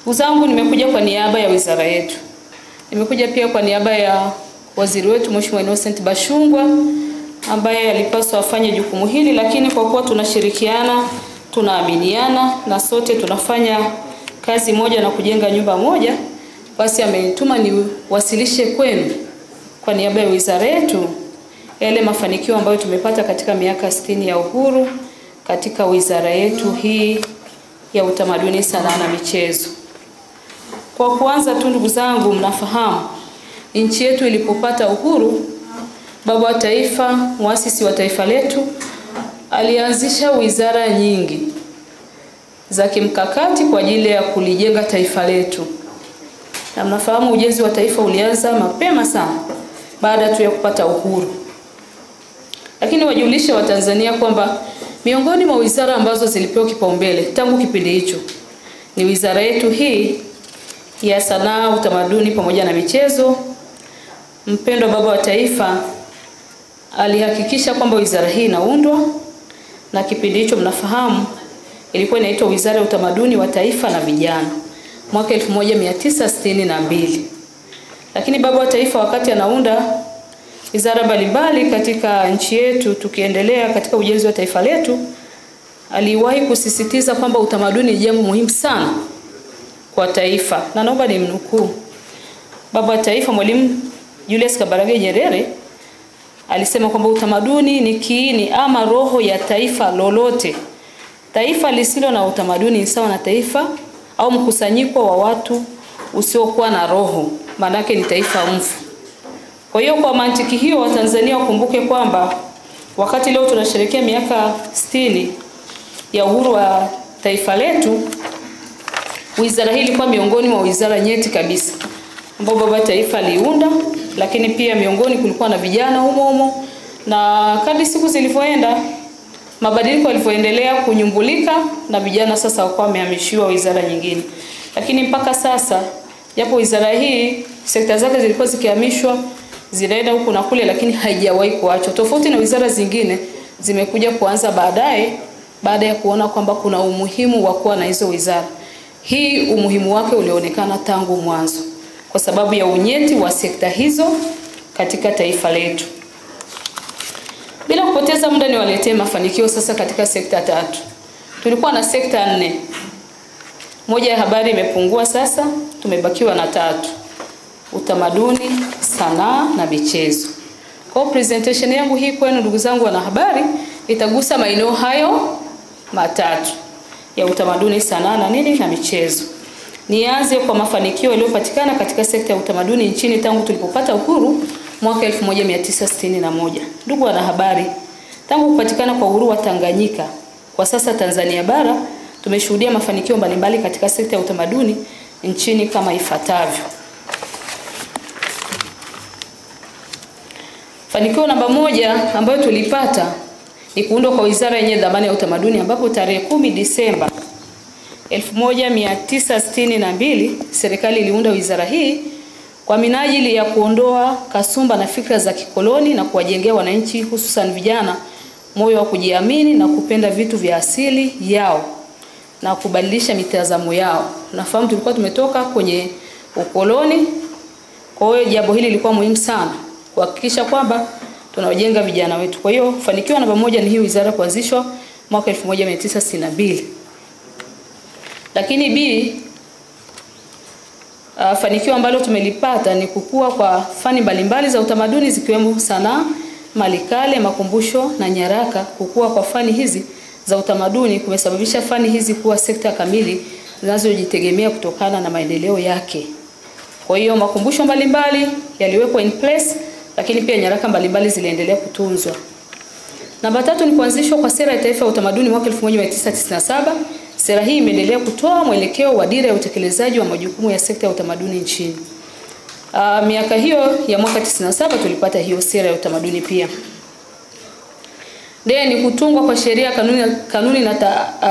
Uzangu nimekuja kwa niaba ya wizara yetu. Nimekuja pia kwa niaba ya waziri wetu Mheshimiwa Innocent Bashungwa ambaye alipaswa afanye jukumu hili, lakini kwa kuwa tunashirikiana, tunaaminiana na sote tunafanya kazi moja na kujenga nyumba moja, basi amenituma niwasilishe kwenu kwa niaba ya wizara yetu yale mafanikio ambayo tumepata katika miaka 60 ya uhuru katika wizara yetu hii ya utamaduni, sanaa na michezo. Kwa kuanza tu, ndugu zangu, mnafahamu nchi yetu ilipopata uhuru, baba wa taifa, muasisi wa taifa letu, alianzisha wizara nyingi za kimkakati kwa ajili ya kulijenga taifa letu. Na mnafahamu ujenzi wa taifa ulianza mapema sana baada tu ya kupata uhuru. Lakini wajulishe wa Tanzania kwamba miongoni mwa wizara ambazo zilipewa kipaumbele tangu kipindi hicho ni wizara yetu hii ya sanaa, utamaduni pamoja na michezo. Mpendwa baba wa taifa alihakikisha kwamba wizara hii inaundwa, na kipindi hicho mnafahamu ilikuwa inaitwa Wizara ya Utamaduni wa Taifa na Vijana mwaka 1962. Lakini baba wa taifa wakati anaunda wizara mbalimbali katika nchi yetu, tukiendelea katika ujenzi wa taifa letu, aliwahi kusisitiza kwamba utamaduni ni jambo muhimu sana kwa taifa. Na naomba nimnukuu baba wa taifa Mwalimu Julius Kambarage Nyerere alisema kwamba utamaduni ni kiini ama roho ya taifa lolote. Taifa lisilo na utamaduni ni sawa na taifa au mkusanyiko wa watu usiokuwa na roho, maana yake ni taifa mfu. Kwa hiyo kwa mantiki hiyo, Watanzania wakumbuke kwamba wakati leo tunasherehekea miaka 60 ya uhuru wa taifa letu, wizara hii ilikuwa miongoni mwa wizara nyeti kabisa ambapo baba taifa aliunda, lakini pia miongoni kulikuwa na vijana humo. Na kadri siku zilivyoenda, mabadiliko yalivyoendelea kunyumbulika, na vijana sasa wakawa wamehamishiwa wizara nyingine. Lakini mpaka sasa, japo wizara hii sekta zake zilikuwa zikihamishwa, zinaenda huku na kule, lakini haijawahi kuachwa. Tofauti na wizara zingine zimekuja kuanza baadaye baada ya kuona kwamba kuna umuhimu wa kuwa na hizo wizara. Hii umuhimu wake ulionekana tangu mwanzo kwa sababu ya unyeti wa sekta hizo katika taifa letu. Bila kupoteza muda, niwaletee mafanikio sasa katika sekta 3. Tulikuwa na sekta 4. Moja ya habari imepungua, sasa tumebakiwa na 3: utamaduni, sanaa na michezo. Kwa presentation yangu hii kwenu, ndugu zangu wanahabari, itagusa maeneo hayo matatu ya utamaduni, sanaa na michezo. Nianze kwa mafanikio yaliyopatikana katika sekta ya utamaduni nchini tangu tulipopata uhuru mwaka 1961. Ndugu wanahabari, tangu kupatikana kwa uhuru wa Tanganyika, kwa sasa Tanzania bara tumeshuhudia mafanikio mbalimbali katika sekta ya utamaduni nchini kama ifuatavyo. Fanikio namba 1 ambayo tulipata ni kuundwa kwa wizara yenye dhamana ya utamaduni, ambapo tarehe 10 Disemba 1962 serikali iliunda wizara hii kwa minajili ya kuondoa kasumba na fikra za kikoloni na kuwajengea wananchi, hususan vijana, moyo wa kujiamini na kupenda vitu vya asili yao na kubadilisha mitazamo yao. Nafahamu tulikuwa tumetoka kwenye ukoloni, kwa hiyo jambo hili lilikuwa muhimu sana kuhakikisha kwamba tunawajenga vijana wetu. Kwa hiyo fanikio namba 1 ni hii wizara kuanzishwa mwaka 1962. Lakini B, fanikio ambalo tumelipata ni kukua kwa fani mbalimbali za utamaduni zikiwemo sanaa, malikale, makumbusho na nyaraka. Kukua kwa fani hizi za utamaduni kumesababisha fani hizi kuwa sekta kamili zinazojitegemea kutokana na maendeleo yake. Kwa hiyo makumbusho mbalimbali yaliwekwa in place, lakini pia nyaraka mbalimbali ziliendelea kutunzwa. Namba 3 ni kuanzishwa kwa sera ya taifa ya utamaduni mwaka 1997. Sera hii imeendelea kutoa mwelekeo wa dira ya utekelezaji wa majukumu ya sekta ya utamaduni nchini. Miaka hiyo ya mwaka 97 tulipata hiyo sera ya utamaduni pia. Ni kutungwa kwa sheria, kanuni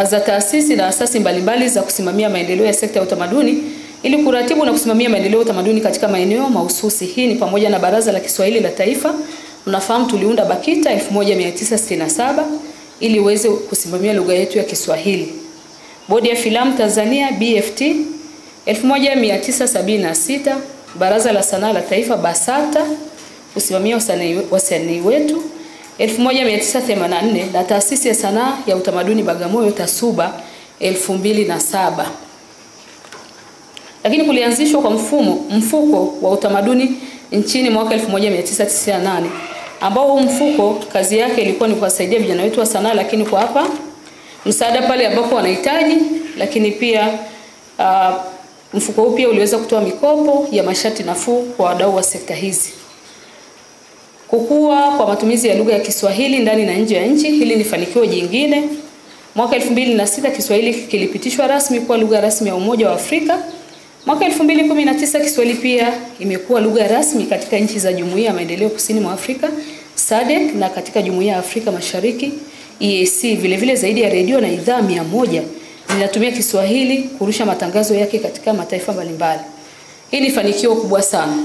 za taasisi na asasi mbalimbali za kusimamia maendeleo ya sekta ya utamaduni ili kuratibu na kusimamia maendeleo ya utamaduni katika maeneo mahususi. Hii ni pamoja na Baraza la Kiswahili la Taifa. Mnafahamu tuliunda BAKITA 1967 ili uweze kusimamia lugha yetu ya Kiswahili. Bodi ya Filamu Tanzania BFT 1976 Baraza la Sanaa la Taifa BASATA kusimamia wasanii wetu. 1984 na Taasisi ya Sanaa ya Utamaduni Bagamoyo TASUBA 2007. Lakini kulianzishwa kwa mfuko wa utamaduni nchini mwaka 1998, ambao huu mfuko kazi yake ilikuwa ni kuwasaidia vijana wetu wa sanaa, lakini kwa hapa msaada pale ambapo wanahitaji, lakini pia mfuko huu pia uliweza kutoa mikopo ya masharti nafuu kwa wadau wa sekta hizi. Kukua kwa matumizi ya lugha ya Kiswahili ndani na nje ya nchi, hili ni fanikio jingine. Mwaka 2006 Kiswahili kilipitishwa rasmi kuwa lugha rasmi ya Umoja wa Afrika. Mwaka 2019 Kiswahili pia imekuwa lugha rasmi katika nchi za Jumuiya ya Maendeleo Kusini mwa Afrika SADC na katika Jumuiya ya Afrika Mashariki EAC. Vile vile zaidi ya redio na idhaa 100 zinatumia Kiswahili kurusha matangazo yake katika mataifa mbalimbali. Hii ni fanikio kubwa sana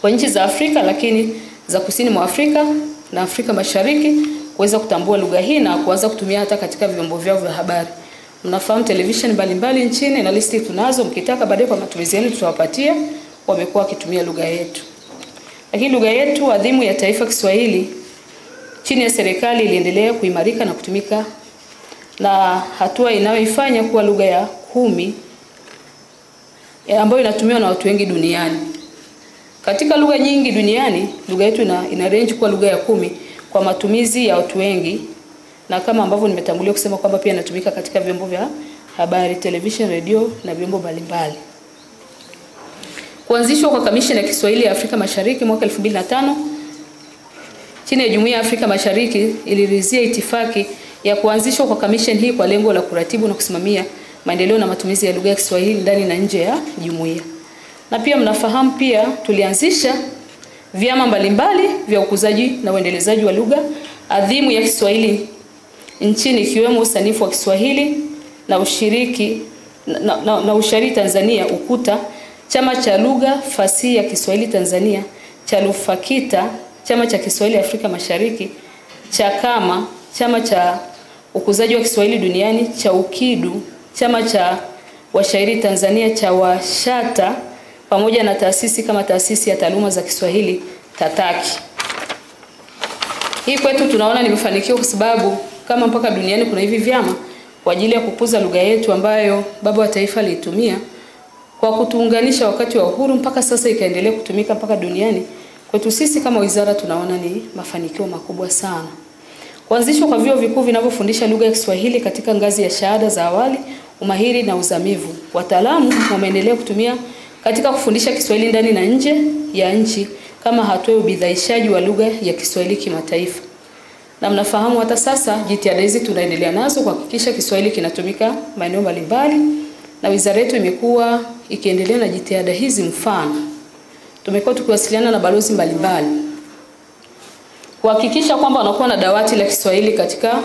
kwa nchi za Afrika, lakini za Kusini mwa Afrika na Afrika Mashariki kuweza kutambua lugha hii na kuanza kutumia hata katika vyombo vyao vya habari. Mnafahamu television mbalimbali nchini na listi tunazo, mkitaka baadaye kwa matumizi yenu tutawapatia, wamekuwa wakitumia lugha yetu. Lakini lugha yetu adhimu ya taifa Kiswahili chini ya serikali iliendelea kuimarika na kutumika, na hatua inayoifanya kuwa lugha ya 10 ambayo inatumiwa na watu wengi duniani. Katika lugha nyingi duniani, lugha yetu ina range kuwa lugha ya 10 kwa matumizi ya watu wengi, na kama ambavyo nimetangulia kusema kwamba pia inatumika katika vyombo vya habari, television, radio na vyombo mbalimbali. Kuanzishwa kwa Kamisheni ya Kiswahili ya Afrika Mashariki mwaka 2005 chini ya Jumuiya ya Afrika Mashariki iliridhia itifaki ya kuanzishwa kwa kamisheni hii kwa lengo la kuratibu na kusimamia maendeleo na matumizi ya lugha ya Kiswahili ndani na nje ya jumuiya. Na pia mnafahamu pia tulianzisha vyama mbalimbali vya ukuzaji na uendelezaji wa lugha adhimu ya Kiswahili nchini, ikiwemo Usanifu wa Kiswahili na Ushiriki na Ushairi Tanzania UKUTA, Chama cha Lugha Fasihi ya Kiswahili Tanzania, cha LUFAKITA, Chama cha Kiswahili Afrika Mashariki, CHAKAMA, Chama cha Ukuzaji wa Kiswahili Duniani, cha UKIDU, Chama cha Washairi Tanzania, cha WASHATA, pamoja na taasisi kama Taasisi ya Taaluma za Kiswahili TATAKI. Hii kwetu tunaona ni mafanikio kwa sababu kama mpaka duniani kuna hivi vyama kwa ajili ya kukuza lugha yetu ambayo baba wa taifa alitumia kwa kutuunganisha wakati wa uhuru mpaka sasa ikaendelea kutumika mpaka duniani. Kwetu sisi kama wizara tunaona ni mafanikio makubwa sana. Kuanzishwa kwa vyuo vikuu vinavyofundisha lugha ya Kiswahili katika ngazi ya shahada za awali, umahiri na uzamivu. Wataalamu wameendelea kutumia katika kufundisha Kiswahili ndani na nje ya nchi kama hatua ya ubidhaishaji wa lugha ya Kiswahili kimataifa. Na mnafahamu hata sasa jitihada hizi tunaendelea nazo kuhakikisha Kiswahili kinatumika maeneo mbalimbali, na wizara yetu imekuwa ikiendelea na jitihada hizi. Mfano, tumekuwa tukiwasiliana na balozi mbalimbali kuhakikisha kwamba wanakuwa na dawati la Kiswahili katika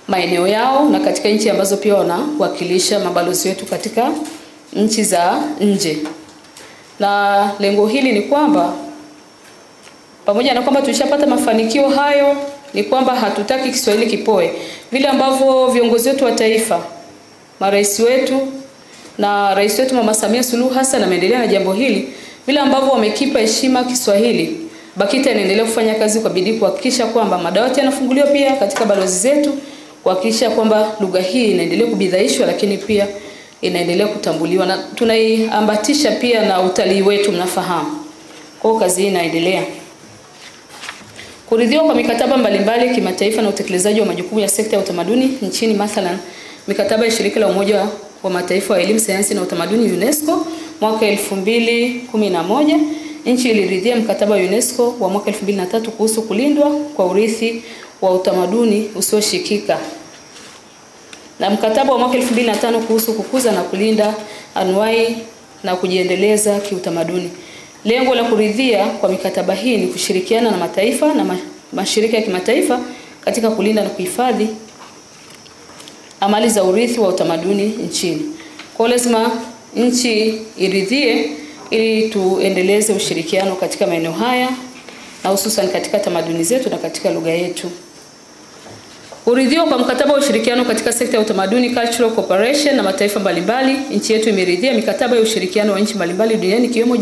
maeneo yao na katika nchi ambazo pia wanawakilisha mabalozi wetu katika nchi za nje. Na lengo hili ni kwamba pamoja na kwamba tulishapata mafanikio hayo, ni kwamba hatutaki Kiswahili kipoe. Vile ambavyo viongozi wetu wa taifa, marais wetu na rais wetu Mama Samia Suluhu Hassan ameendelea na jambo hili, vile ambavyo wamekipa heshima Kiswahili, BAKITA inaendelea kufanya kazi kwa bidii kuhakikisha kwamba madawati yanafunguliwa pia katika balozi zetu, kuhakikisha kwamba lugha hii inaendelea kubidhaishwa, lakini pia inaendelea kutambuliwa, na tunaiambatisha pia na utalii wetu, mnafahamu. Kwa kazi hii inaendelea. Kuridhiwa kwa mikataba mbalimbali kimataifa na utekelezaji wa majukumu ya sekta ya utamaduni nchini, mathalan mikataba ya shirika la Umoja wa Mataifa wa elimu, sayansi na utamaduni UNESCO mwaka 2011, nchi iliridhia mkataba wa UNESCO wa mwaka 2003 kuhusu kulindwa kwa urithi wa utamaduni usioshikika, na mkataba wa mwaka 2005 kuhusu kukuza na kulinda anuai na kujiendeleza kiutamaduni. Lengo la kuridhia kwa mikataba hii ni kushirikiana na mataifa na mashirika ya kimataifa katika kulinda na kuhifadhi amali za urithi wa utamaduni nchini. Kwa lazima nchi iridhie ili tuendeleze ushirikiano katika maeneo haya, na hususan katika tamaduni zetu na katika lugha yetu. Kuridhiwa kwa mkataba wa ushirikiano katika sekta ya utamaduni cultural cooperation na mataifa mbalimbali. Nchi yetu imeridhia mikataba ya ushirikiano wa nchi mbalimbali duniani ikiwemo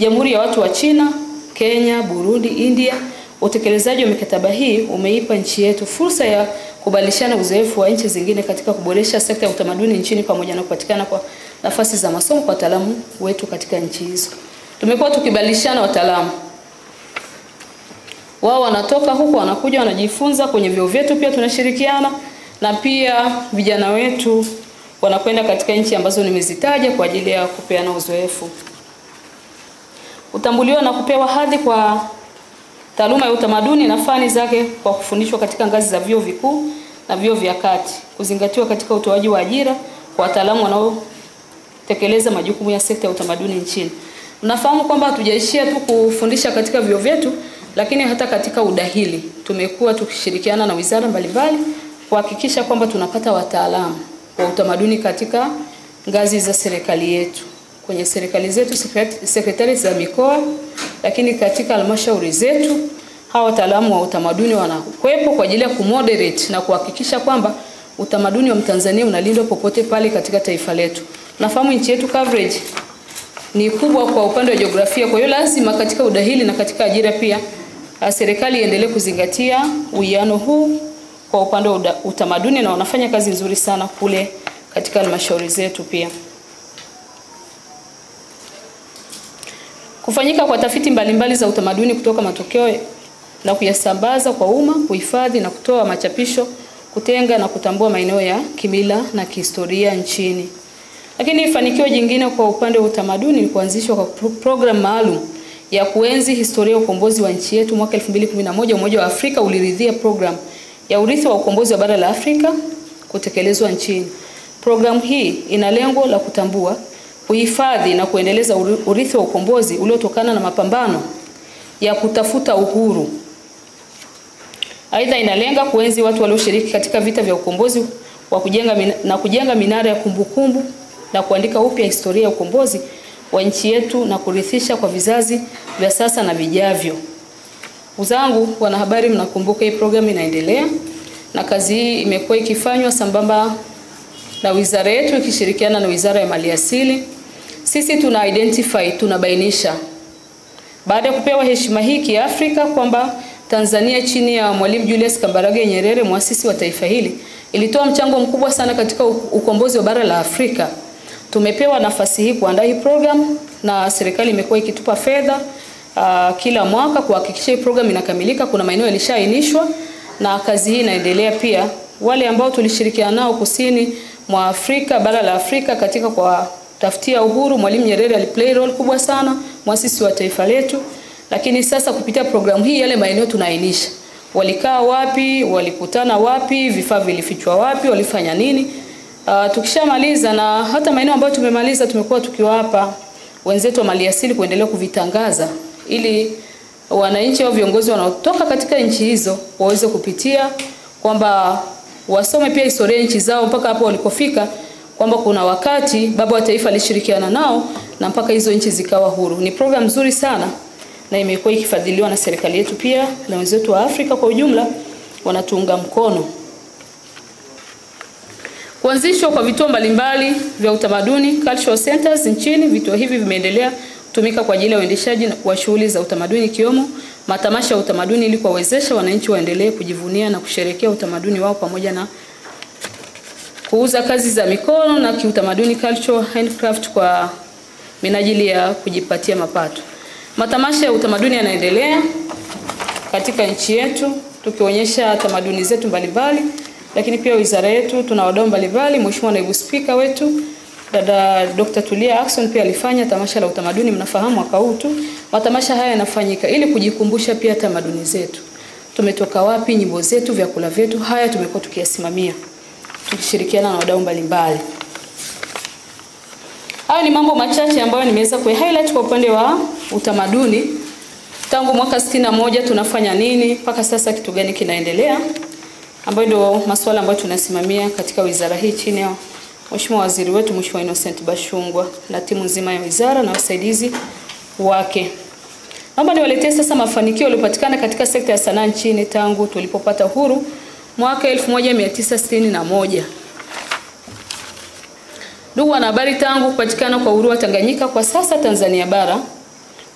Jamhuri ya Watu wa China, Kenya, Burundi, India. Utekelezaji wa mikataba hii umeipa nchi yetu fursa ya kubadilishana uzoefu wa nchi zingine katika kuboresha sekta ya utamaduni nchini pamoja na kupatikana kwa nafasi za masomo kwa wataalamu wetu katika nchi hizo. Tumekuwa tukibadilishana wataalamu. Wao wanatoka huko wanakuja wanajifunza kwenye vyuo vyetu, pia tunashirikiana, na pia vijana wetu wanakwenda katika nchi ambazo nimezitaja kwa ajili ya kupeana uzoefu. Utambuliwa na kupewa hadhi kwa taaluma ya utamaduni na fani zake kwa kufundishwa katika ngazi za vyuo vikuu na vyuo vya kati. Kuzingatiwa katika utoaji wa ajira kwa wataalamu wanaotekeleza majukumu ya sekta ya utamaduni nchini. Mnafahamu kwamba hatujaishia tu kufundisha katika vyuo vyetu, lakini hata katika udahili tumekuwa tukishirikiana na wizara mbalimbali kuhakikisha kwamba tunapata wataalamu wa utamaduni katika ngazi za serikali yetu. Kwenye serikali zetu, sekretarieti za mikoa, lakini katika halmashauri zetu hawa wataalamu wa utamaduni wanakuwepo kwa ajili ya kumoderate na kuhakikisha kwamba utamaduni wa Mtanzania unalindwa popote pale katika taifa letu. Nafahamu nchi yetu coverage ni kubwa kwa upande wa jiografia, kwa hiyo lazima katika udahili na katika ajira pia serikali iendelee kuzingatia uwiano huu kwa upande wa utamaduni, na wanafanya kazi nzuri sana kule katika halmashauri zetu pia. Kufanyika kwa tafiti mbalimbali za utamaduni kutoka matokeo na kuyasambaza kwa umma, kuhifadhi na kutoa machapisho, kutenga na kutambua maeneo ya kimila na kihistoria nchini. Lakini fanikio jingine kwa upande wa utamaduni ni kuanzishwa kwa program maalum ya kuenzi historia ya ukombozi wa nchi yetu. Mwaka 2011 Umoja wa Afrika uliridhia program ya urithi wa ukombozi wa bara la Afrika kutekelezwa nchini. Program hii ina lengo la kutambua, kuhifadhi na kuendeleza urithi wa ukombozi uliotokana na mapambano ya kutafuta uhuru. Aidha, inalenga kuenzi watu walioshiriki katika vita vya ukombozi wa kujenga minara ya kumbukumbu na kuandika upya historia ya ukombozi wa nchi yetu na kurithisha kwa vizazi vya sasa na vijavyo. Uzangu wanahabari, mnakumbuka hii program inaendelea na kazi hii imekuwa ikifanywa sambamba na wizara yetu ikishirikiana na Wizara ya Maliasili. Sisi tunabainisha baada ya kupewa heshima hii kiafrika kwamba Tanzania chini ya Mwalimu Julius Kambarage Nyerere, muasisi wa taifa hili, ilitoa mchango mkubwa sana katika ukombozi wa bara la Afrika. Tumepewa nafasi hii kuandaa hii program na serikali imekuwa ikitupa fedha kila mwaka kuhakikisha hii program inakamilika. Kuna maeneo yalishaainishwa na kazi hii inaendelea pia. Wale ambao tulishirikiana nao kusini mwa Afrika, bara la Afrika katika kwa tafutia uhuru, Mwalimu Nyerere aliplay role kubwa sana, muasisi wa taifa letu. Lakini sasa kupitia programu hii yale maeneo tunaainisha. Walikaa wapi, walikutana wapi, vifaa vilifichwa wapi, walifanya nini. Tukishamaliza na hata maeneo ambayo tumemaliza tumekuwa tukiwapa wenzetu wa maliasili kuendelea kuvitangaza ili wananchi au viongozi wanaotoka katika nchi hizo waweze kupitia, kwamba wasome pia historia nchi zao mpaka hapo walikofika, kwamba kuna wakati baba wa taifa alishirikiana nao na mpaka hizo nchi zikawa huru. Ni program nzuri sana na imekuwa ikifadhiliwa na serikali yetu pia na wenzetu wa Afrika kwa ujumla wanatuunga mkono. Kuanzishwa kwa vituo mbalimbali vya utamaduni cultural centers nchini. Vituo hivi vimeendelea kutumika kwa ajili ya uendeshaji wa shughuli za utamaduni ikiwemo matamasha ya utamaduni ili kuwawezesha wananchi waendelee kujivunia na kusherehekea utamaduni wao pamoja na kuuza kazi za mikono na kiutamaduni cultural handcraft kwa minajili ya kujipatia mapato. Matamasha ya utamaduni yanaendelea katika nchi yetu tukionyesha tamaduni zetu mbalimbali, lakini pia wizara yetu tuna wadau mbalimbali. Mheshimiwa Naibu Spika wetu Dada Dr. Tulia Ackson pia alifanya tamasha la utamaduni, mnafahamu mwaka huu tu. Matamasha haya yanafanyika ili kujikumbusha pia tamaduni zetu. Tumetoka wapi, nyimbo zetu, vyakula vyetu, haya tumekuwa tukiyasimamia tukishirikiana na wadau mbalimbali. Hayo ni mambo machache ambayo nimeweza ku-highlight kwa upande wa utamaduni. Tangu mwaka 61 tunafanya nini mpaka sasa, kitu gani kinaendelea, ambayo ndio masuala ambayo tunasimamia katika wizara hii chini ya Mheshimiwa Waziri wetu Mheshimiwa Innocent Bashungwa na timu nzima ya wizara na wasaidizi wake. Naomba niwaletee sasa mafanikio yaliyopatikana katika sekta ya sanaa nchini tangu tulipopata uhuru mwaka 1961. Ndugu wanahabari, tangu kupatikana kwa uhuru wa Tanganyika kwa sasa Tanzania bara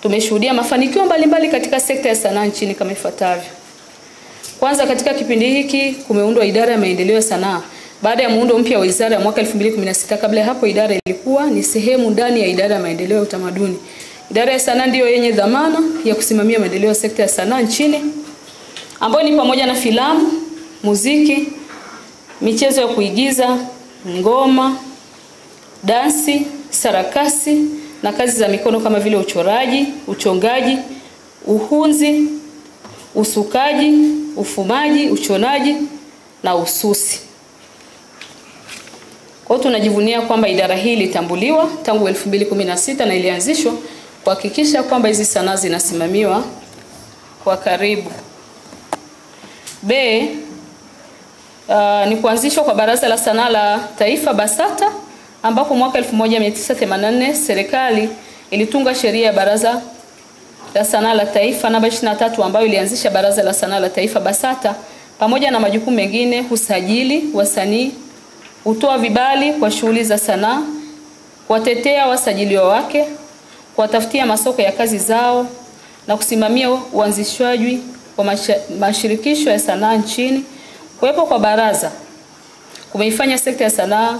tumeshuhudia mafanikio mbalimbali katika sekta ya sanaa nchini kama ifuatavyo. Kwanza, katika kipindi hiki kumeundwa idara ya maendeleo ya sanaa baada ya muundo mpya wa wizara ya mwaka 2016. Kabla ya hapo idara ilikuwa ni sehemu ndani ya idara ya maendeleo ya utamaduni. Idara ya sanaa ndiyo yenye dhamana ya kusimamia maendeleo ya sekta ya sanaa nchini, ambayo ni pamoja na filamu, muziki, michezo ya kuigiza, ngoma, dansi, sarakasi na kazi za mikono kama vile uchoraji, uchongaji, uhunzi, usukaji, ufumaji, uchonaji na ususi. Kwa hiyo tunajivunia kwamba idara hii ilitambuliwa tangu 2016 na ilianzishwa kuhakikisha kwamba hizi sanaa zinasimamiwa kwa karibu. Ni kuanzishwa kwa Baraza la Sanaa la Taifa BASATA, ambapo mwaka 1984 serikali ilitunga sheria ya Baraza la Sanaa la Taifa namba 23 ambayo ilianzisha Baraza la Sanaa la Taifa BASATA pamoja na majukumu mengine: usajili wasanii, kutoa vibali kwa shughuli za sanaa, kuwatetea wasajiliwa wake, kuwatafutia masoko ya kazi zao na kusimamia uanzishwaji wa mashirikisho ya sanaa nchini. Kuwepo kwa baraza kumeifanya sekta ya sanaa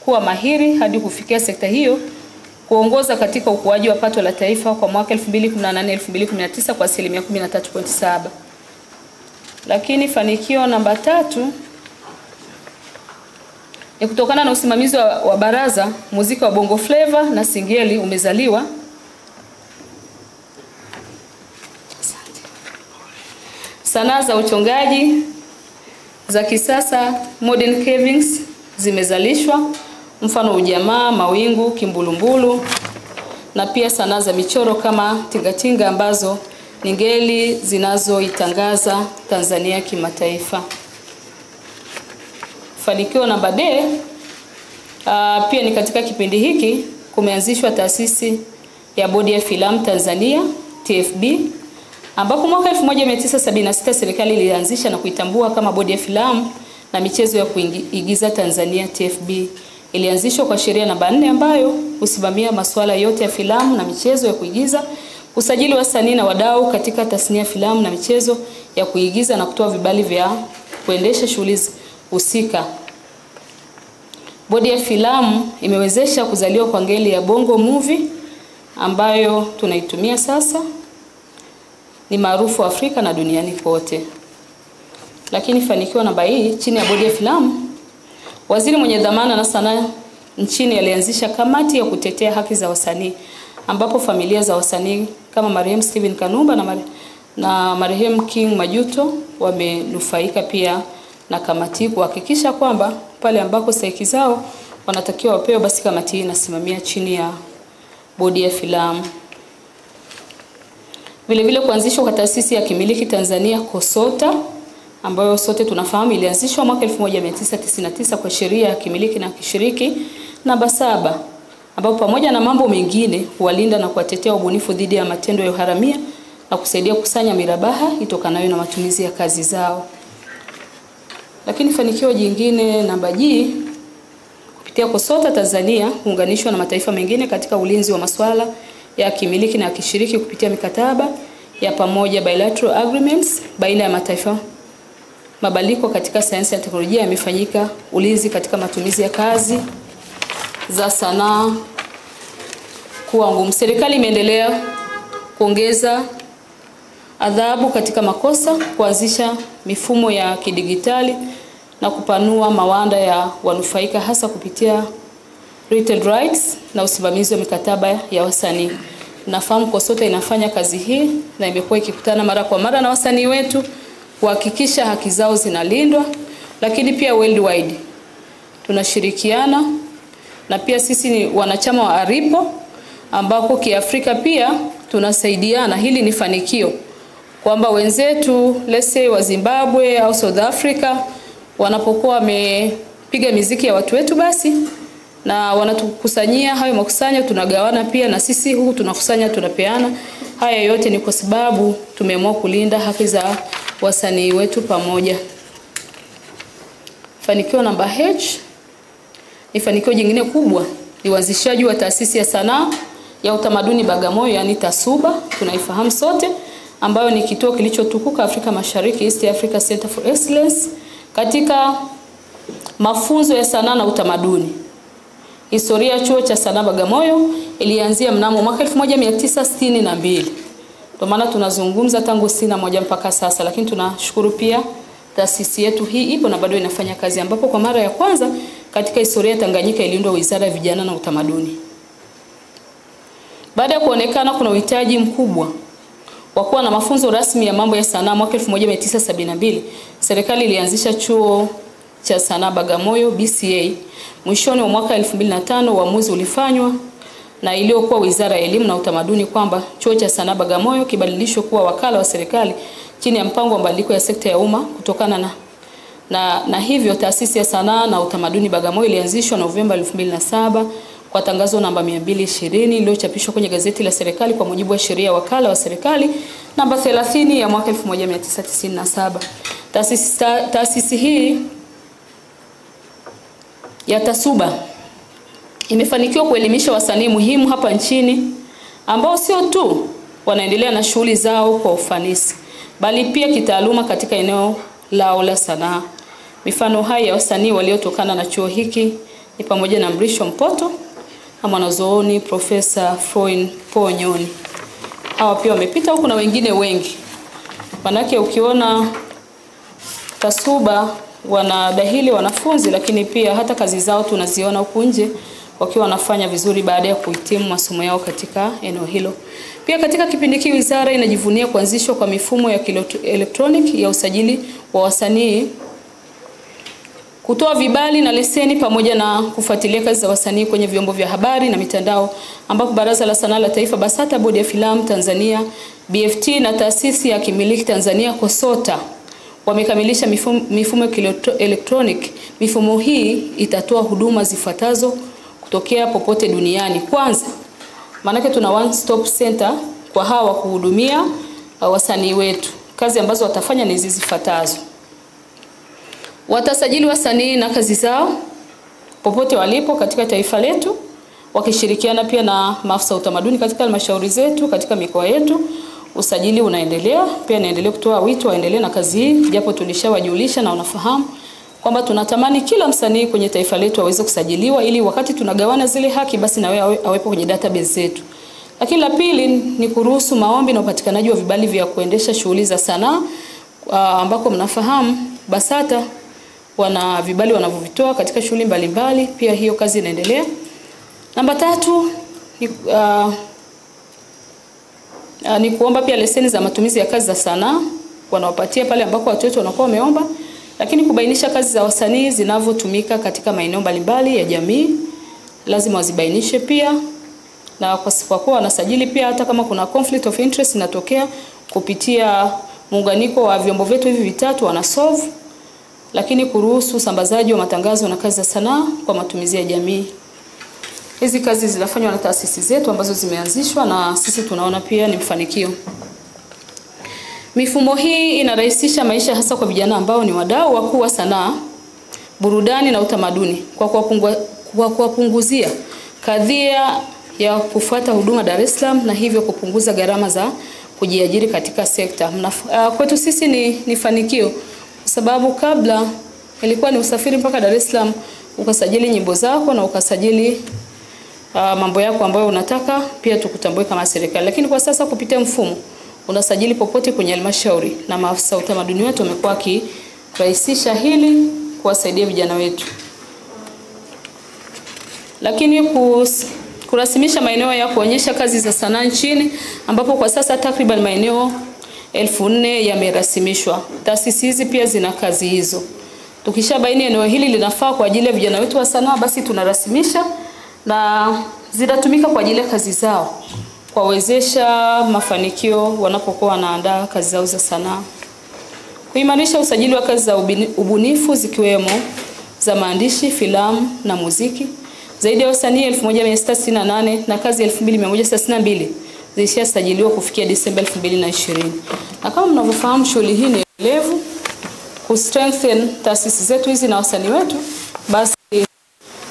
kuwa mahiri hadi kufikia sekta hiyo kuongoza katika ukuaji wa pato la taifa kwa mwaka 2018-2019 kwa 13.7%. Lakini fanikio namba 3 ni kutokana na usimamizi wa baraza, muziki wa Bongo Flava na Singeli umezaliwa. Sanaa za uchongaji za kisasa, modern carvings, zimezalishwa, mfano ujamaa, mawingu, kimbulumbulu, na pia sanaa za michoro kama tingatinga ambazo ni ngeli zinazoitangaza Tanzania kimataifa. Fanikio namba D, pia ni katika kipindi hiki kumeanzishwa taasisi ya Bodi ya Filamu Tanzania TFB, ambapo mwaka 1976 serikali ilianzisha na kuitambua kama Bodi ya Filamu na Michezo ya Kuigiza Tanzania TFB. Ilianzishwa kwa sheria namba 4 ambayo husimamia masuala yote ya filamu na michezo ya kuigiza, usajili wasanii na wadau katika tasnia ya filamu na michezo ya kuigiza na kutoa vibali vya kuendesha shughuli husika. Bodi ya Filamu imewezesha kuzaliwa kwa ngeli ya Bongo Movie ambayo tunaitumia sasa, ni maarufu Afrika na duniani kote. Lakini fanikio namba hii, chini ya Bodi ya Filamu, waziri mwenye dhamana na sanaa nchini alianzisha kamati ya kutetea haki za wasanii, ambapo familia za wasanii kama marehemu Steven Kanumba na marehemu King Majuto wamenufaika pia na kamati, kuhakikisha kwamba pale ambako stahiki zao wanatakiwa wapewe, basi kamati hii inasimamia chini ya Bodi ya Filamu. Vile vile kuanzishwa kwa taasisi ya kimiliki Tanzania KOSOTA, ambayo sote tunafahamu ilianzishwa mwaka 1999 kwa sheria ya kimiliki na kishiriki namba 7, ambapo pamoja na mambo mengine huwalinda na kuwatetea ubunifu dhidi ya matendo ya uharamia na kusaidia kusanya mirabaha itokanayo na matumizi ya kazi zao. Lakini fanikio jingine namba G, kupitia KOSOTA Tanzania huunganishwa na mataifa mengine katika ulinzi wa masuala ya kimiliki na kishiriki kupitia mikataba ya pamoja, bilateral agreements, baina ya mataifa. Mabadiliko katika sayansi na teknolojia yamefanyika, ulinzi katika matumizi ya kazi za sanaa kuwa ngumu. Serikali imeendelea kuongeza adhabu katika makosa, kuanzisha mifumo ya kidigitali na kupanua mawanda ya wanufaika, hasa kupitia written rights na usimamizi wa mikataba ya wasanii. Nafahamu KOSOTA inafanya kazi hii na imekuwa ikikutana mara kwa mara na wasanii wetu kuhakikisha haki zao zinalindwa, lakini pia worldwide tunashirikiana, na pia sisi ni wanachama wa ARIPO ambako kiafrika pia tunasaidiana. Hili ni fanikio kwamba wenzetu let's say wa Zimbabwe au South Africa wanapokuwa wamepiga miziki ya watu wetu, basi na wanatukusanyia hayo makusanyo, tunagawana pia, na sisi huku tunakusanya, tunapeana. Haya yote ni kwa sababu tumeamua kulinda haki za wasanii wetu pamoja. Fanikio namba H ni fanikio jingine kubwa, ni uanzishaji wa taasisi ya sanaa ya utamaduni Bagamoyo, yani TASUBA, tunaifahamu sote, ambayo ni kituo kilichotukuka Afrika Mashariki, East Africa Center for Excellence, katika mafunzo ya sanaa na utamaduni. Historia ya chuo cha sanaa Bagamoyo ilianzia mnamo mwaka 1962. Kwa maana tunazungumza tangu 61 mpaka sasa, lakini tunashukuru pia taasisi yetu hii ipo na bado inafanya kazi, ambapo kwa mara ya kwanza katika historia ya Tanganyika iliundwa Wizara ya Vijana na Utamaduni. Baada ya kuonekana kuna uhitaji mkubwa wa kuwa na mafunzo rasmi ya mambo ya sanaa, mwaka 1972 serikali ilianzisha chuo cha sanaa Bagamoyo BCA. Mwishoni wa mwaka 2005 uamuzi ulifanywa na iliyokuwa Wizara ya Elimu na Utamaduni kwamba chuo cha sanaa Bagamoyo kibadilishwe kuwa wakala wa serikali chini ya mpango wa mabadiliko ya sekta ya umma. Kutokana na hivyo taasisi ya sanaa na utamaduni Bagamoyo ilianzishwa Novemba 2007 kwa tangazo namba 220 iliyochapishwa kwenye gazeti la serikali kwa mujibu wa sheria ya wakala wa serikali namba 30 ya mwaka 1997. Taasisi hii ya TASUBA imefanikiwa kuelimisha wasanii muhimu hapa nchini ambao sio tu wanaendelea na shughuli zao kwa ufanisi, bali pia kitaaluma katika eneo lao la sanaa. Mifano hai ya wasanii waliotokana na chuo hiki ni pamoja na Mrisho Mpoto na mwanazuoni Profesa Froin Ponyoni. Hawa pia wamepita huku na wengine wengi. Manake ukiona TASUBA wanadahili wanafunzi, lakini pia hata kazi zao tunaziona huku nje wakiwa wanafanya vizuri baada ya kuhitimu masomo yao katika eneo hilo. Pia katika kipindi hiki wizara inajivunia kuanzishwa kwa mifumo ya kielektroniki ya usajili wa wasanii, kutoa vibali na leseni, pamoja na kufuatilia kazi za wasanii kwenye vyombo vya habari na mitandao, ambapo Baraza la Sanaa la Taifa BASATA, Bodi ya Filamu Tanzania BFT na Taasisi ya Kimiliki Tanzania KOSOTA wamekamilisha mifumo ya kielektroniki. Mifumo hii itatoa huduma zifuatazo kutokea popote duniani. Kwanza, maanake tuna one stop center kwa hawa kuhudumia wasanii wetu. Kazi ambazo watafanya ni hizi zifuatazo: watasajili wasanii na kazi zao popote walipo katika taifa letu, wakishirikiana pia na maafisa utamaduni katika halmashauri zetu katika mikoa yetu. Usajili unaendelea, pia naendelea kutoa wito waendelee na kazi hii, japo tulishawajulisha na unafahamu kwamba tunatamani kila msanii kwenye taifa letu aweze kusajiliwa, ili wakati tunagawana zile haki basi na wewe awepo kwenye database zetu. Lakini la pili ni kuruhusu maombi na upatikanaji wa vibali vya kuendesha shughuli za sanaa, ambako mnafahamu BASATA wana vibali wanavyovitoa katika shughuli mbalimbali. Pia hiyo kazi inaendelea. Namba 3 ni kuomba pia leseni za matumizi ya kazi za sanaa, wanawapatia pale ambako watu wetu wanakuwa wameomba, lakini kubainisha kazi za wasanii zinavyotumika katika maeneo mbalimbali ya jamii lazima wazibainishe pia, na kwa kuwa wanasajili pia hata kama kuna conflict of interest inatokea kupitia muunganiko wa vyombo vyetu hivi vitatu wanasolve. Lakini kuruhusu usambazaji wa matangazo na kazi za sanaa kwa matumizi ya jamii. Hizi kazi zinafanywa na taasisi zetu ambazo zimeanzishwa na sisi tunaona pia ni mfanikio. Mifumo hii inarahisisha maisha hasa kwa vijana ambao ni wadau wakuu wa sanaa, burudani na utamaduni, kwa kuwapunguzia kadhia ya kufuata huduma Dar es Salaam na hivyo kupunguza gharama za kujiajiri katika sekta. Kwetu sisi ni fanikio, sababu kabla ilikuwa ni usafiri mpaka Dar es Salaam ukasajili nyimbo zako na ukasajili mambo yako ambayo unataka pia tukutambue kama serikali. Lakini kwa sasa kupitia mfumo unasajili popote kwenye halmashauri, na maafisa utamaduni wetu wamekuwa wakirahisisha hili kuwasaidia vijana wetu. Lakini kurasimisha maeneo ya kuonyesha kazi za sanaa nchini, ambapo kwa sasa takriban maeneo 1400 yamerasimishwa. Taasisi hizi pia zina kazi hizo. Tukishabaini eneo hili linafaa kwa ajili ya vijana wetu wa sanaa, basi tunarasimisha na zitatumika kwa ajili ya kazi zao, kuwawezesha mafanikio wanapokuwa wanaandaa kazi zao za sanaa. Kuimarisha usajili wa kazi za ubunifu zikiwemo za maandishi, filamu na muziki. Zaidi ya wasanii 1668 na kazi 2132 zilishasajiliwa kufikia Disemba 2020. Na kama mnavyofahamu shughuli hii ni endelevu, strengthen taasisi zetu hizi na wasanii wetu, basi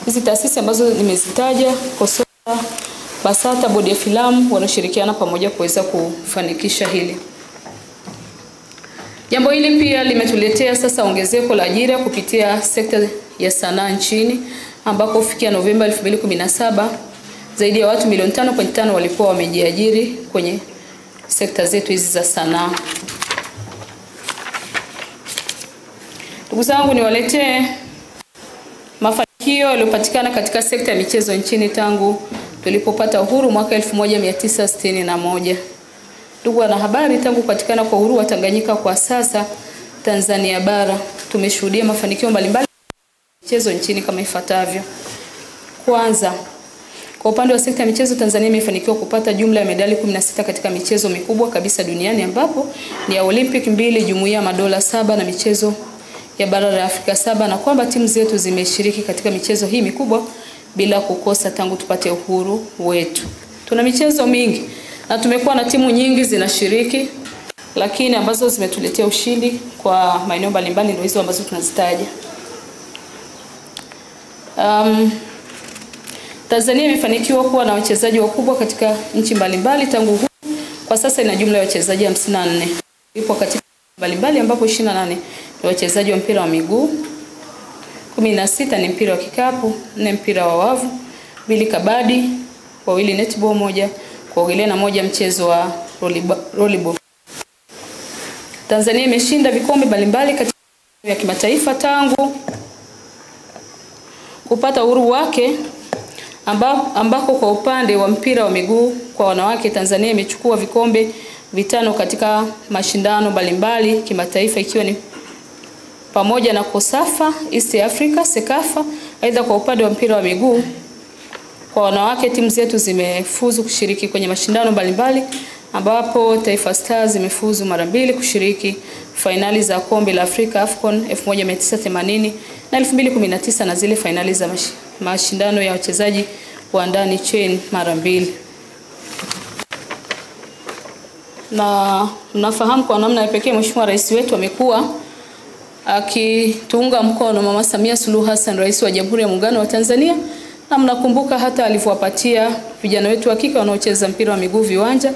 hizi taasisi ambazo nimezitaja, KOSOTA, BASATA, Bodi ya Filamu, wanashirikiana pamoja kuweza kufanikisha hili. Jambo hili pia limetuletea sasa ongezeko la ajira kupitia sekta ya sanaa nchini, ambako kufikia Novemba 2017 zaidi ya watu milioni 5.5 walikuwa wamejiajiri kwenye sekta zetu hizi za sanaa. Ndugu zangu, niwaletee mafanikio yaliyopatikana katika sekta ya michezo nchini tangu tulipopata uhuru mwaka 1961. Ndugu wanahabari, tangu kupatikana kwa uhuru wa Tanganyika kwa sasa Tanzania bara tumeshuhudia mafanikio mbalimbali michezo nchini kama ifuatavyo. Kwanza, kwa upande wa sekta ya michezo, Tanzania imefanikiwa kupata jumla ya medali 16 katika michezo mikubwa kabisa duniani, ambapo ni ya Olympic 2, Jumuiya ya Madola 7 na michezo ya bara la Afrika 7, na kwamba timu zetu zimeshiriki katika michezo hii mikubwa bila kukosa tangu tupate uhuru wetu. Tuna michezo mingi na tumekuwa na timu nyingi zinashiriki, lakini ambazo zimetuletea ushindi kwa maeneo mbalimbali ndio hizo ambazo tunazitaja. Tanzania imefanikiwa kuwa na wachezaji wakubwa katika nchi mbalimbali tangu uhuru. Kwa sasa ina jumla ya wachezaji 54. Ipo katika mbalimbali ambapo 28 ni wachezaji wa mpira wa miguu, 16 ni mpira wa kikapu, 4 mpira wa wavu, 2 kabadi, 2 netball, 1 kuogelea na 1 mchezo wa volleyball. Tanzania imeshinda vikombe mbalimbali katika ya kimataifa tangu kupata uhuru wake, ambako kwa upande wa mpira wa miguu kwa wanawake Tanzania imechukua vikombe 5 katika mashindano mbalimbali kimataifa, ikiwa ni pamoja na COSAFA, East Africa, SEKAFA. Aidha, kwa upande wa mpira wa miguu kwa wanawake timu zetu zimefuzu kushiriki kwenye mashindano mbalimbali, ambapo Taifa Stars zimefuzu mara 2 kushiriki finali za kombe la Afrika AFCON 1980 na 2019 na zile finali za mashindano ya wachezaji wa ndani chain mara 2. Na mnafahamu kwa namna ya pekee Mheshimiwa Rais wetu amekuwa akituunga mkono Mama Samia Suluhu Hassan, Rais wa Jamhuri ya Muungano wa Tanzania, na mnakumbuka hata alivyowapatia vijana wetu wa kike wanaocheza mpira wa miguu viwanja.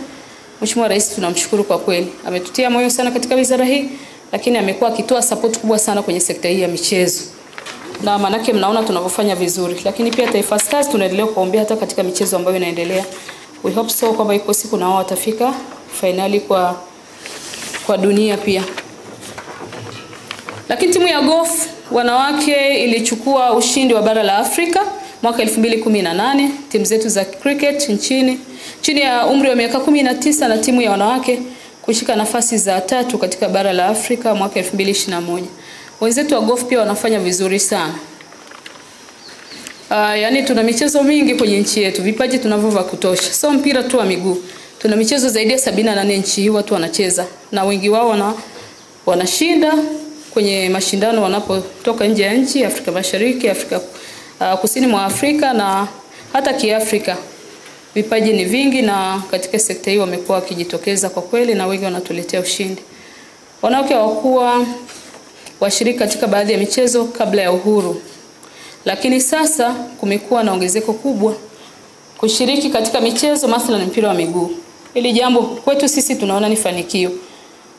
Mheshimiwa Rais tunamshukuru kwa kweli. Ametutia moyo sana katika wizara hii, lakini amekuwa akitoa support kubwa sana kwenye sekta hii ya michezo. Na manake mnaona tunavyofanya vizuri. Lakini pia Taifa Stars tunaendelea kuombea hata katika michezo ambayo inaendelea. We hope so kwamba iko siku na wao watafika finali kwa dunia pia. Lakini timu ya golf wanawake ilichukua ushindi wa bara la Afrika mwaka 2018. Timu zetu za cricket chini ya umri wa miaka 19 na timu ya wanawake kushika nafasi za 3 katika bara la Afrika mwaka 2021. Wenzetu wa golf pia wanafanya vizuri sana. Yani tuna michezo mingi kwenye nchi yetu, vipaji tunavyo vya kutosha. So mpira tu wa miguu. Tuna michezo zaidi ya 78 nchi hii watu wanacheza, na wengi wao wanashinda kwenye mashindano wanapotoka nje ya nchi, Afrika Mashariki, Afrika Kusini mwa Afrika na hata kiafrika. Vipaji ni vingi na katika sekta hii wamekuwa wakijitokeza kwa kweli na wengi wanatuletea ushindi. Wanawake hawakuwa washiriki katika baadhi ya michezo kabla ya uhuru, lakini sasa kumekuwa na ongezeko kubwa kushiriki katika michezo, mathalan mpira wa miguu. Hili jambo kwetu sisi tunaona ni fanikio.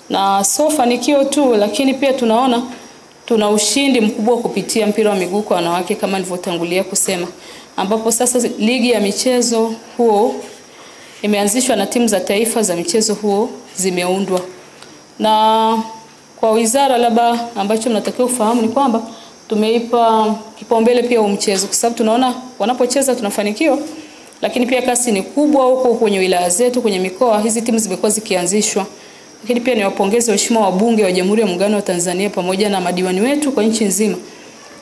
Na so fanikio tu, lakini pia tunaona tuna ushindi mkubwa kupitia mpira wa miguu kwa wanawake kama nilivyotangulia kusema, ambapo sasa ligi ya michezo huo imeanzishwa na timu za taifa za michezo huo zimeundwa. Na kwa wizara labda ambacho mnatakiwa ufahamu ni kwamba tumeipa kipaumbele pia mchezo, kwa sababu tunaona wanapocheza tunafanikiwa, lakini pia kasi ni kubwa huko kwenye wilaya zetu, kwenye mikoa hizi timu zimekuwa zikianzishwa. Lakini pia niwapongeze waheshimiwa wabunge wa Jamhuri ya Muungano wa Tanzania pamoja na madiwani wetu kwa nchi nzima.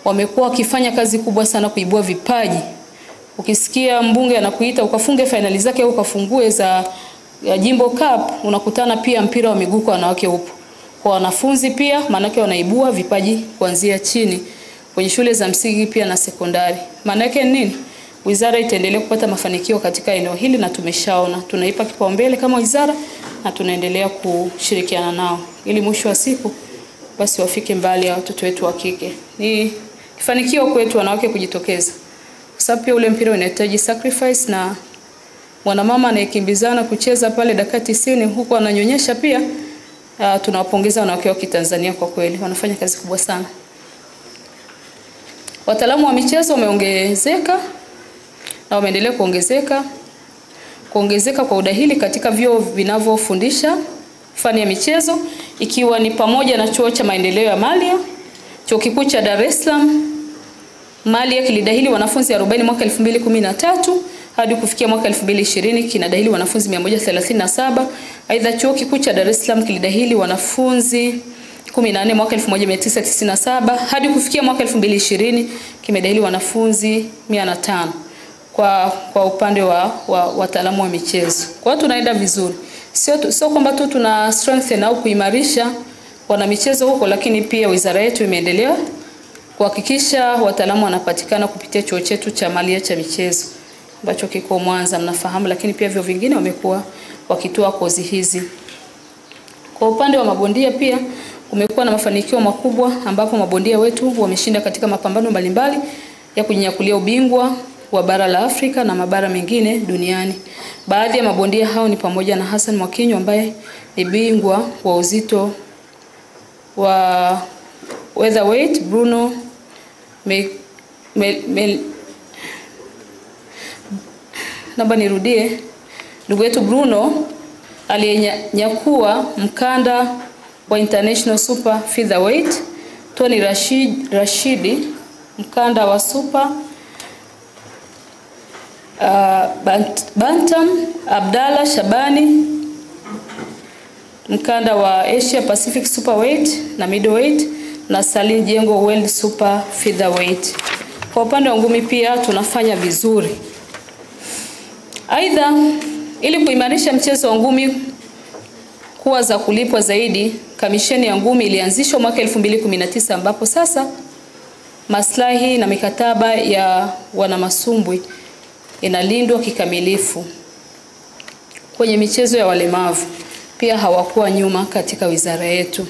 Wamekuwa wakifanya kazi kubwa sana kuibua vipaji. Ukisikia mbunge anakuita ukafunge finali zake au ukafungue za Jimbo Cup, unakutana pia mpira wa miguu kwa wanawake upo. Kwa wanafunzi pia manake wanaibua vipaji kuanzia chini kwenye shule za msingi pia na sekondari. Manake nini? Wizara itaendelea kupata mafanikio katika eneo hili na tumeshaona. Tunaipa kipaumbele kama wizara na tunaendelea kushirikiana nao ili mwisho wa siku basi wafike mbali ya watoto wetu wa kike. Ni kifanikio kwetu wanawake kujitokeza. Kwa sababu pia ule mpira unahitaji sacrifice, na mwanamama anayekimbizana kucheza pale dakika 90 huko ananyonyesha pia. Tunawapongeza wanawake wa Kitanzania, kwa kweli wanafanya kazi kubwa sana. Wataalamu wa michezo wameongezeka na wameendelea kuongezeka kwa udahili katika vyuo vinavyofundisha fani ya michezo, ikiwa ni pamoja na chuo cha maendeleo ya Malia, chuo kikuu cha Dar es Salaam. Malia kilidahili wanafunzi 40 mwaka 2013 hadi kufikia mwaka 2020 kinadahili wanafunzi 137. Aidha, chuo kikuu cha Dar es Salaam kilidahili wanafunzi 14 mwaka 1997 hadi kufikia mwaka 2020 kimedahili wanafunzi 105 kwa upande wa wataalamu wa michezo. Kwa hiyo tunaenda vizuri. Sio kwamba tu tuna strengthen au kuimarisha wana michezo huko, lakini pia wizara yetu imeendelea kuhakikisha wataalamu wanapatikana kupitia chuo chetu cha Malia cha michezo ambacho kiko Mwanza, mnafahamu, lakini pia vyuo vingine wamekuwa wakitoa kozi hizi. Kwa upande wa mabondia pia kumekuwa na mafanikio makubwa ambapo mabondia wetu wameshinda katika mapambano mbalimbali ya kujinyakulia ubingwa wa bara la Afrika na mabara mengine duniani. Baadhi ya mabondia hao ni pamoja na Hassan Mwakinyo ambaye ni bingwa wa uzito wa featherweight, Bruno ndugu yetu Bruno aliyenyakua mkanda wa International Super Featherweight, Tony Rashidi mkanda wa Super Bantam, Abdalla Shabani mkanda wa Asia Pacific Superweight na Middleweight, na Salim Jengo World Super Featherweight. Kwa upande wa ngumi pia tunafanya vizuri. Aidha, ili kuimarisha mchezo wa ngumi kuwa za kulipwa zaidi, kamisheni ya ngumi ilianzishwa mwaka 2019 ambapo sasa maslahi na mikataba ya wanamasumbwi inalindwa kikamilifu. Kwenye michezo ya walemavu pia hawakuwa nyuma katika wizara yetu.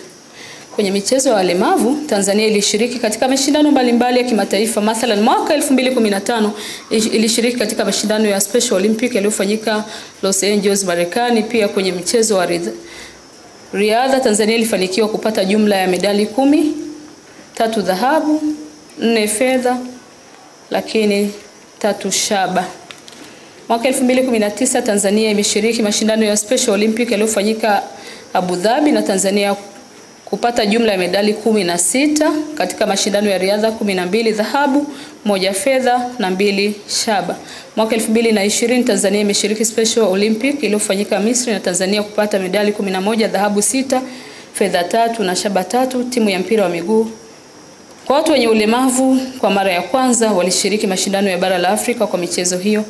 Kwenye michezo ya walemavu, Tanzania ilishiriki katika mashindano mbalimbali ya kimataifa. Mathalan, mwaka 2015 ilishiriki katika mashindano ya Special Olympic yaliyofanyika Los Angeles, Marekani. Pia kwenye michezo wa riadha, Tanzania ilifanikiwa kupata jumla ya medali 10, 3 dhahabu, 4 fedha, lakini 3 shaba. Mwaka 2019 Tanzania imeshiriki mashindano ya Special Olympic yaliyofanyika Abu Dhabi, na Tanzania kupata jumla ya medali 16 katika mashindano ya riadha, 12 dhahabu, 1 fedha na 2 shaba. Mwaka 2020 Tanzania imeshiriki Special Olympic iliyofanyika Misri, na Tanzania kupata medali 11, dhahabu 6, fedha 3 na shaba 3. Timu ya mpira wa miguu kwa watu wenye ulemavu kwa mara ya kwanza walishiriki mashindano ya bara la Afrika kwa michezo hiyo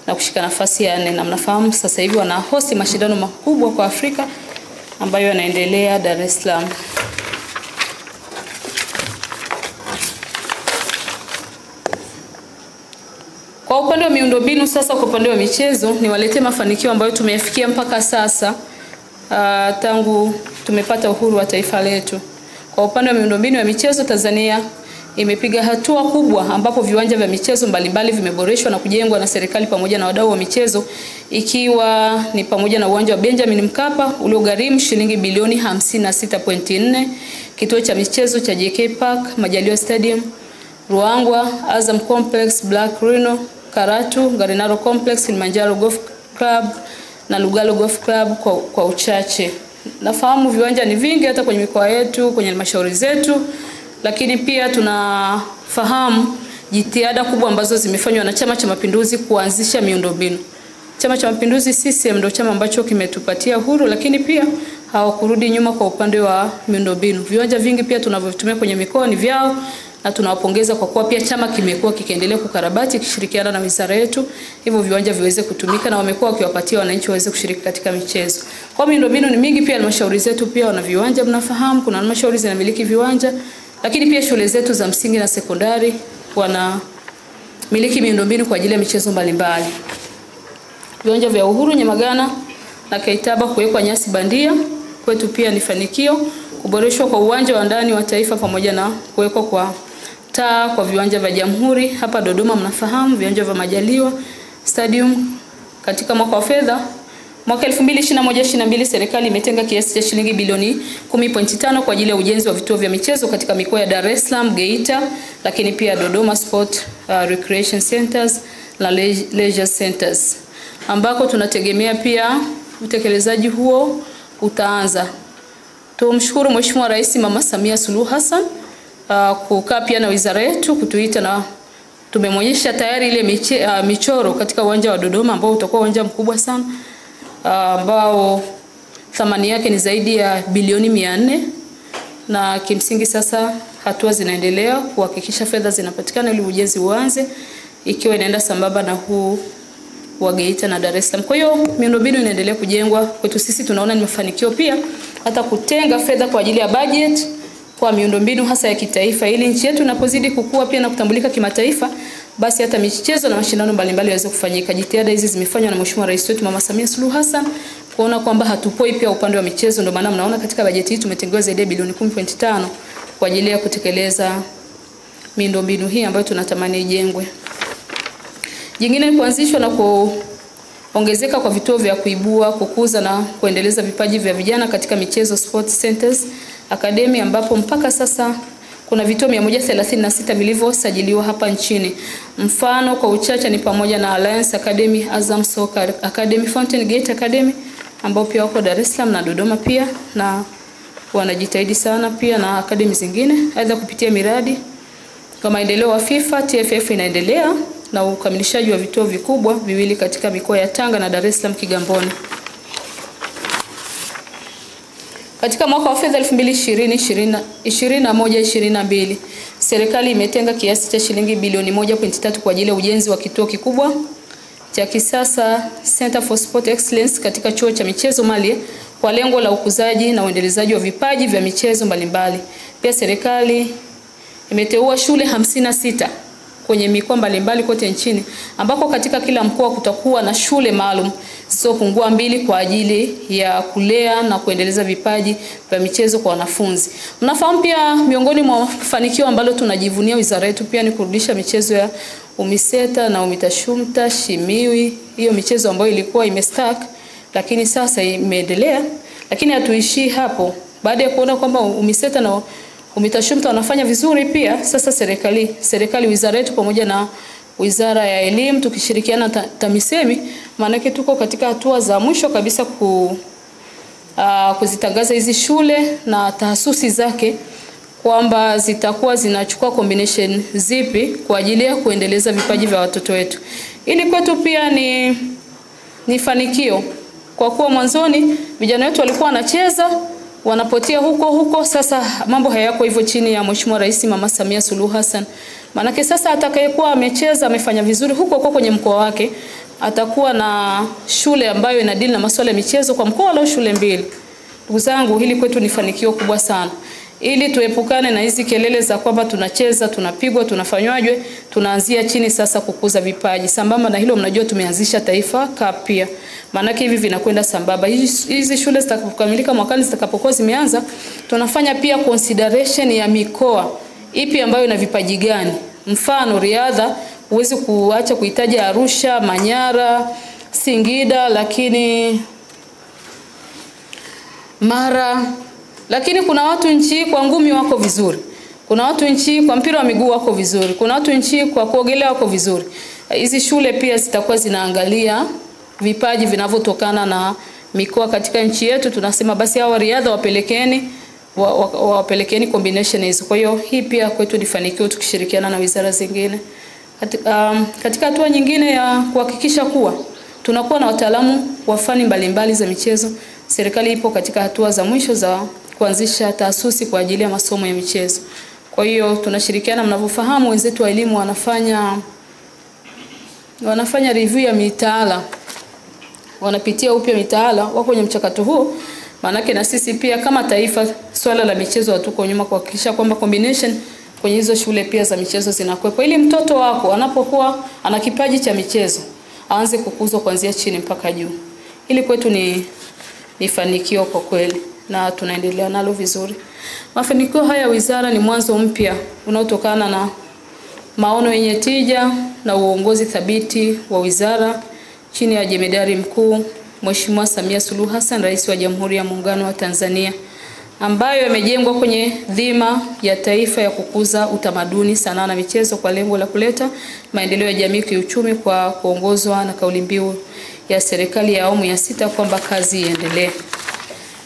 na kushika nafasi ya 4, na mnafahamu sasa hivi wana hosti mashindano makubwa kwa Afrika ambayo yanaendelea Dar es Salaam. Kwa upande wa miundombinu sasa, kwa upande wa michezo niwaletee mafanikio ambayo tumeyafikia mpaka sasa tangu tumepata uhuru wa taifa letu. Kwa upande wa miundombinu ya michezo, Tanzania imepiga hatua kubwa ambapo viwanja vya michezo mbalimbali vimeboreshwa na kujengwa na serikali pamoja na wadau wa michezo, ikiwa ni pamoja na uwanja wa Benjamin Mkapa uliogharimu shilingi bilioni 56.4, kituo cha michezo cha JK Park, Majaliwa Stadium, Ruangwa, Azam Complex, Black Rhino, Karatu, Garinaro Complex, Kilimanjaro Golf Club na Lugalo Golf Club kwa uchache. Nafahamu viwanja ni vingi hata kwenye mikoa yetu, kwenye halmashauri zetu, lakini pia tunafahamu jitihada kubwa ambazo zimefanywa na Chama cha Mapinduzi kuanzisha miundombinu. Chama cha Mapinduzi CCM ndio chama ambacho kimetupatia uhuru, lakini pia hawakurudi nyuma kwa upande wa miundombinu. Viwanja vingi pia tunavyotumia kwenye mikoa ni vyao, na tunawapongeza kwa kuwa pia chama kimekuwa kikiendelea kukarabati kishirikiana na wizara yetu, hivyo viwanja viweze kutumika, na wamekuwa wakiwapatia wananchi waweze kushiriki katika michezo. Kwa miundombinu ni mingi, pia halmashauri zetu pia wana viwanja, mnafahamu kuna halmashauri zinamiliki viwanja, lakini pia shule zetu za msingi na sekondari wana miliki miundombinu kwa ajili ya michezo mbalimbali. Viwanja vya Uhuru, Nyamagana na Kaitaba kuwekwa nyasi bandia kwetu pia ni fanikio. kuboreshwa kwa uwanja wa ndani wa Taifa pamoja na kuwekwa kwa taa kwa viwanja vya Jamhuri hapa Dodoma. Mnafahamu viwanja vya Majaliwa Stadium. Katika mwaka wa fedha mwaka 2021-22 serikali imetenga kiasi cha shilingi bilioni 10.5 kwa ajili ya ujenzi wa vituo vya michezo katika mikoa ya Dar es Salaam, Geita, lakini pia Dodoma Sport Recreation Centers na Leisure Centers, ambako tunategemea pia utekelezaji huo utaanza. Tumshukuru Mheshimiwa Rais Mama Samia Suluhu Hassan kukaa pia na wizara yetu kutuita, na tumemonyesha tayari ile michoro katika uwanja wa Dodoma ambao utakuwa uwanja mkubwa sana, ambao thamani yake ni zaidi ya bilioni 400, na kimsingi sasa hatua zinaendelea kuhakikisha fedha zinapatikana ili ujenzi uanze, ikiwa inaenda sambamba na huu wa Geita na Dar es Salaam. Kwa hiyo miundombinu inaendelea kujengwa. Kwetu sisi tunaona ni mafanikio pia hata kutenga fedha kwa ajili ya budget kwa miundombinu hasa ya kitaifa, ili nchi yetu inapozidi kukua pia na kutambulika kimataifa, basi hata michezo na mashindano mbalimbali yaweze kufanyika. Jitihada hizi zimefanywa na Mheshimiwa Rais wetu Mama Samia Suluhu Hassan kuona kwamba hatupoi pia upande wa michezo. Ndio maana mnaona katika bajeti hii tumetengewa zaidi ya bilioni 10.5 kwa ajili ya kutekeleza miundombinu hii ambayo tunatamani ijengwe. Jingine ni kuanzishwa na kuongezeka kwa vituo vya kuibua, kukuza na kuendeleza vipaji vya vijana katika michezo Sports Centers Academy, ambapo mpaka sasa kuna vituo 136 vilivyosajiliwa hapa nchini. Mfano kwa uchache ni pamoja na Alliance Academy, Azam Soccer Academy, Fountain Gate Academy ambao pia wako Dar es Salaam na Dodoma pia, na wanajitahidi sana pia na academy zingine. Aidha kupitia miradi kwa maendeleo wa FIFA, TFF inaendelea na ukamilishaji wa vituo vikubwa viwili katika mikoa ya Tanga na Dar es Salaam Kigamboni. Katika mwaka wa fedha 2020-2021-22 serikali imetenga kiasi cha shilingi bilioni 1.3 kwa ajili ya ujenzi wa kituo kikubwa cha kisasa Center for Sport Excellence katika chuo cha michezo Mali kwa lengo la ukuzaji na uendelezaji wa vipaji vya michezo mbalimbali. Pia serikali imeteua shule 56 kwenye mikoa mbalimbali kote nchini, ambako katika kila mkoa kutakuwa na shule maalum zisizopungua 2 kwa ajili ya kulea na kuendeleza vipaji vya michezo kwa wanafunzi. Mnafahamu pia miongoni mwa mafanikio ambalo tunajivunia wizara yetu pia ni kurudisha michezo ya UMISETA na UMITASHUMTA Shimiwi, hiyo michezo ambayo ilikuwa imestack lakini sasa imeendelea. Lakini hatuishii hapo. Baada ya kuona kwamba UMISETA na UMITASHUMTA wanafanya vizuri, pia sasa serikali wizara yetu pamoja na Wizara ya Elimu tukishirikiana na TAMISEMI, maana tuko katika hatua za mwisho kabisa kuzitangaza hizi shule na tahasusi zake kwamba zitakuwa zinachukua combination zipi kwa ajili ya kuendeleza vipaji vya watoto wetu. Ili kwetu pia ni fanikio, kwa kuwa mwanzoni vijana wetu walikuwa wanacheza wanapotea huko, sasa mambo hayako hivyo chini ya Mheshimiwa Rais Mama Samia Suluhu Hassan. Maana sasa atakayekuwa amecheza amefanya vizuri huko kwenye mkoa wake atakuwa na shule ambayo inadili na masuala ya michezo kwa mkoa leo shule 2. Ndugu zangu, hili kwetu ni fanikio kubwa sana. Ili tuepukane na hizi kelele za kwamba tunacheza, tunapigwa, tunafanywaje, tunaanzia chini sasa kukuza vipaji. Sambamba na hilo mnajua tumeanzisha Taifa Cup pia. Maana hivi vinakwenda sambamba. Hizi shule zitakapokamilika mwakani, zitakapokuwa zimeanza, tunafanya pia consideration ya mikoa ipi ambayo ina vipaji gani. Mfano riadha huwezi kuacha kuitaja Arusha, Manyara, Singida, lakini Mara. Lakini kuna watu nchi kwa ngumi wako vizuri. Kuna watu nchi kwa mpira wa miguu wako vizuri. Kuna watu nchi kwa kuogelea wako vizuri. Hizi shule pia zitakuwa zinaangalia vipaji vinavyotokana na mikoa katika nchi yetu. Tunasema basi hawa riadha wapelekeni combination hizo. Kwa hiyo hii pia kwetu ni fanikio tukishirikiana na wizara zingine. Katika hatua nyingine ya kuhakikisha kuwa tunakuwa na wataalamu wa fani mbalimbali za michezo, serikali ipo katika hatua za mwisho za kuanzisha taasisi kwa ajili ya masomo ya michezo. Kwa hiyo tunashirikiana, mnavyofahamu wenzetu wa elimu wanafanya review ya mitaala. Wanapitia upya mitaala, wako kwenye mchakato huo. Maana na sisi pia kama taifa swala la michezo hatuko nyuma kuhakikisha kwamba combination kwenye hizo shule pia za michezo zinakuwepo, ili mtoto wako anapokuwa ana kipaji cha michezo aanze kukuzwa kuanzia chini mpaka juu. Ili kwetu ni fanikio kwa kweli. na tunaendelea nalo vizuri. Mafanikio haya ya wizara ni mwanzo mpya unaotokana na maono yenye tija na uongozi thabiti wa wizara chini ya Jemedari Mkuu Mheshimiwa Samia Suluhu Hassan, Rais wa Jamhuri ya Muungano wa Tanzania, ambayo yamejengwa kwenye dhima ya taifa ya kukuza utamaduni, sanaa na michezo kwa lengo la kuleta maendeleo ya jamii kiuchumi, kwa kuongozwa na kauli mbiu ya serikali ya awamu ya 6 kwamba kazi iendelee.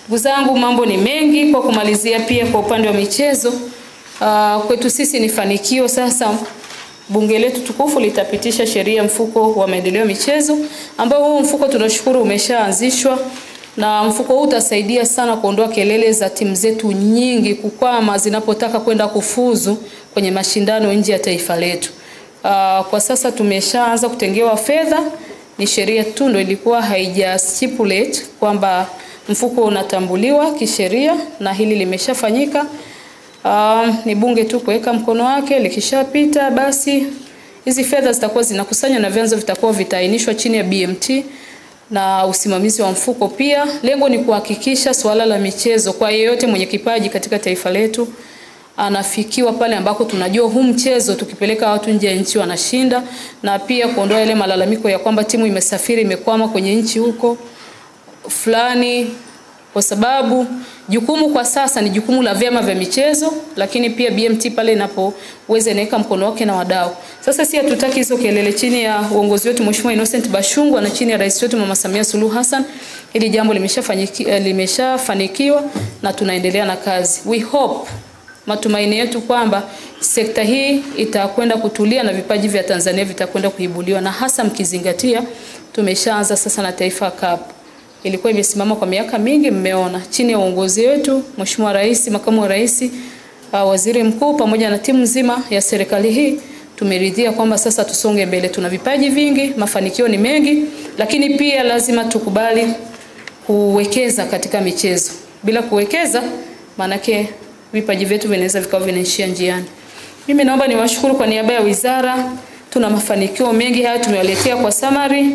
Ndugu zangu, mambo ni mengi. Kwa kumalizia, pia kwa upande wa michezo, kwetu sisi ni fanikio sasa bunge letu tukufu litapitisha sheria mfuko wa maendeleo ya michezo, ambao huu mfuko tunashukuru umeshaanzishwa, na mfuko huu utasaidia sana kuondoa kelele za timu zetu nyingi kukwama zinapotaka kwenda kufuzu kwenye mashindano nje ya taifa letu. Kwa sasa tumeshaanza kutengewa fedha, ni sheria tu ndio ilikuwa haija stipulate kwamba mfuko unatambuliwa kisheria, na hili limeshafanyika. Ni bunge tu kuweka mkono wake, likishapita basi hizi fedha zitakuwa zinakusanywa na vyanzo vitakuwa vitaainishwa chini ya BMT na usimamizi wa mfuko pia. Lengo ni kuhakikisha swala la michezo kwa yeyote mwenye kipaji katika taifa letu anafikiwa pale ambako tunajua huu mchezo tukipeleka watu nje ya nchi wanashinda, na pia kuondoa ile malalamiko ya kwamba timu imesafiri imekwama kwenye nchi huko fulani, kwa sababu jukumu kwa sasa ni jukumu la vyama vya michezo, lakini pia BMT pale inapoweza inaweka mkono wake na wadau. Sasa si hatutaki hizo kelele. Chini ya uongozi wetu Mheshimiwa Innocent Bashungwa na chini ya Rais wetu Mama Samia Suluhu Hassan, hili jambo limeshafanikiwa na tunaendelea na kazi. We hope, matumaini yetu kwamba sekta hii itakwenda kutulia na vipaji vya Tanzania vitakwenda kuibuliwa, na hasa mkizingatia tumeshaanza sasa na Taifa Cup. Ilikuwa imesimama kwa miaka mingi, mmeona chini ya uongozi wetu Mheshimiwa Rais, Makamu wa Rais, Waziri Mkuu pamoja na timu nzima ya serikali hii tumeridhia kwamba sasa tusonge mbele. Tuna vipaji vingi, mafanikio ni mengi, lakini pia lazima tukubali kuwekeza katika michezo. Bila kuwekeza manake vipaji vyetu vinaweza vikawa vinaishia njiani. Mimi naomba niwashukuru kwa niaba ya wizara. Tuna mafanikio mengi, haya tumewaletea kwa summary,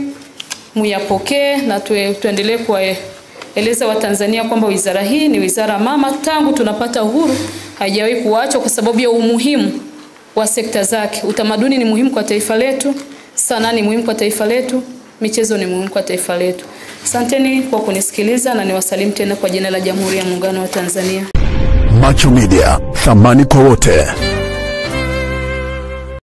muyapokee na tuendelee kuwaeleza Watanzania kwamba wizara hii ni wizara mama. Tangu tunapata uhuru haijawahi kuachwa kwa sababu ya umuhimu wa sekta zake. Utamaduni ni muhimu kwa taifa letu, sanaa ni muhimu kwa taifa letu, michezo ni muhimu kwa taifa letu. Asanteni kwa kunisikiliza na niwasalimu tena kwa jina la Jamhuri ya Muungano wa Tanzania. Macho Media, thamani kwa wote.